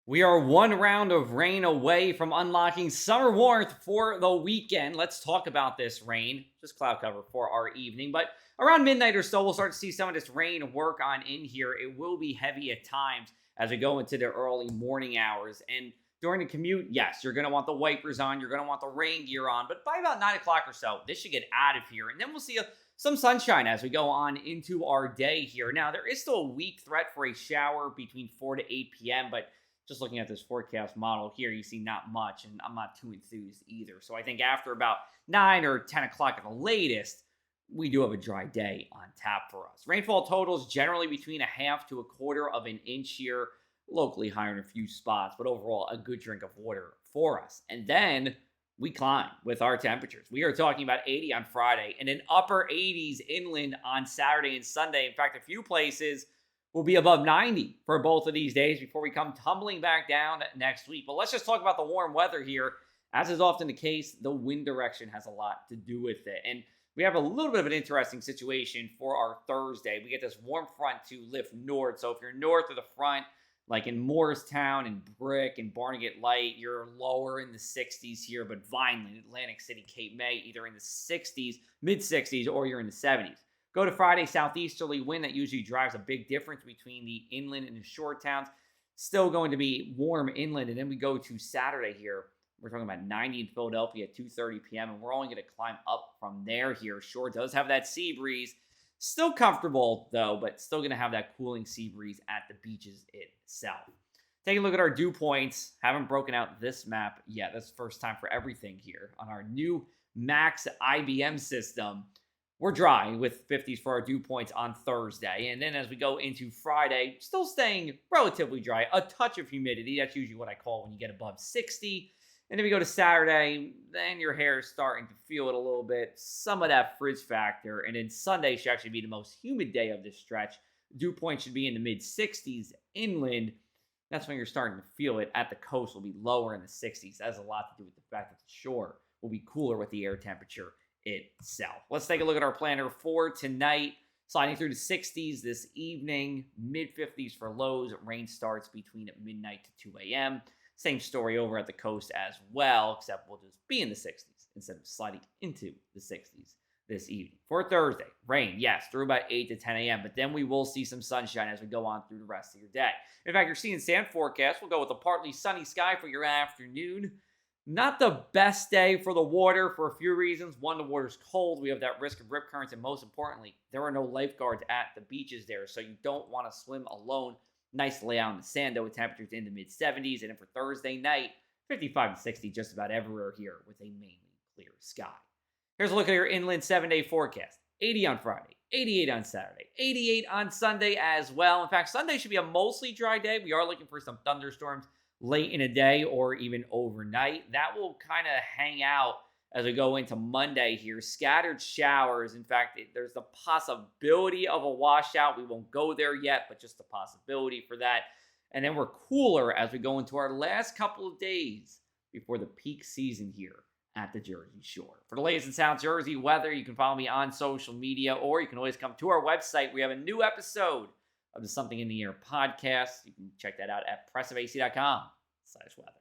We are one round of rain away from unlocking summer warmth for the weekend. Let's talk about this rain. Just cloud cover for our evening, but around midnight or so, we'll start to see some of this rain work on in here. It will be heavy at times as we go into the early morning hours. And during the commute, yes, you're going to want the wipers on, you're going to want the rain gear on, but by about 9 o'clock or so, this should get out of here. And then we'll see some sunshine as we go on into our day here. Now, there is still a weak threat for a shower between 4 to 8 p.m., but just looking at this forecast model here, you see not much, and I'm not too enthused either. So I think after about 9 or 10 o'clock at the latest, we do have a dry day on tap for us. Rainfall totals generally between a half to a quarter of an inch here, locally higher in a few spots, but overall a good drink of water for us. And then we climb with our temperatures. We are talking about 80 on Friday and an upper 80s inland on Saturday and Sunday. In fact, a few places will be above 90 for both of these days before we come tumbling back down next week. But let's just talk about the warm weather here. As is often the case, the wind direction has a lot to do with it. And we have a little bit of an interesting situation for our Thursday. We get this warm front to lift north. So if you're north of the front, like in Morristown and Brick and Barnegat Light, you're lower in the 60s here. But Vineland, Atlantic City, Cape May, either in the 60s, mid 60s, or you're in the 70s. Go to Friday, southeasterly wind that usually drives a big difference between the inland and the shore towns. Still going to be warm inland. And then we go to Saturday here. We're talking about 90 in Philadelphia at 2:30 p.m. And we're only going to climb up from there here. Shore does have that sea breeze. Still comfortable, though, but still going to have that cooling sea breeze at the beaches itself. Taking a look at our dew points. Haven't broken out this map yet. That's the first time for everything here on our new Max IBM system. We're dry with 50s for our dew points on Thursday. And then as we go into Friday, still staying relatively dry. A touch of humidity. That's usually what I call when you get above 60. And then we go to Saturday, then your hair is starting to feel it a little bit. Some of that frizz factor. And then Sunday should actually be the most humid day of this stretch. Dew point should be in the mid 60s inland. That's when you're starting to feel it. At the coast will be lower in the 60s. That has a lot to do with the fact that the shore will be cooler with the air temperature itself. Let's take a look at our planner for tonight. Sliding through the 60s this evening, mid 50s for lows. Rain starts between midnight to 2 a.m. Same story over at the coast as well, except we'll just be in the 60s instead of sliding into the 60s this evening. For Thursday, rain, yes, through about 8 to 10 a.m., but then we will see some sunshine as we go on through the rest of your day. In fact, you're seeing sand forecast. We'll go with a partly sunny sky for your afternoon. Not the best day for the water for a few reasons. One, the water's cold. We have that risk of rip currents. And most importantly, there are no lifeguards at the beaches there. So you don't want to swim alone. Nice layout in the sand, though, with temperatures in the mid 70s. And then for Thursday night, 55 to 60 just about everywhere here with a mainly clear sky. Here's a look at your inland 7-day forecast. 80 on Friday, 88 on Saturday, 88 on Sunday as well. In fact, Sunday should be a mostly dry day. We are looking for some thunderstorms late in a day or even overnight. That will kind of hang out as we go into Monday here. Scattered showers. In fact, there's the possibility of a washout. We won't go there yet, but just the possibility for that. And then we're cooler as we go into our last couple of days before the peak season here at the Jersey Shore. For the latest in South Jersey weather, you can follow me on social media, or you can always come to our website. We have a new episode of the Something in the Air podcast. You can check that out at pressofac.com/weather.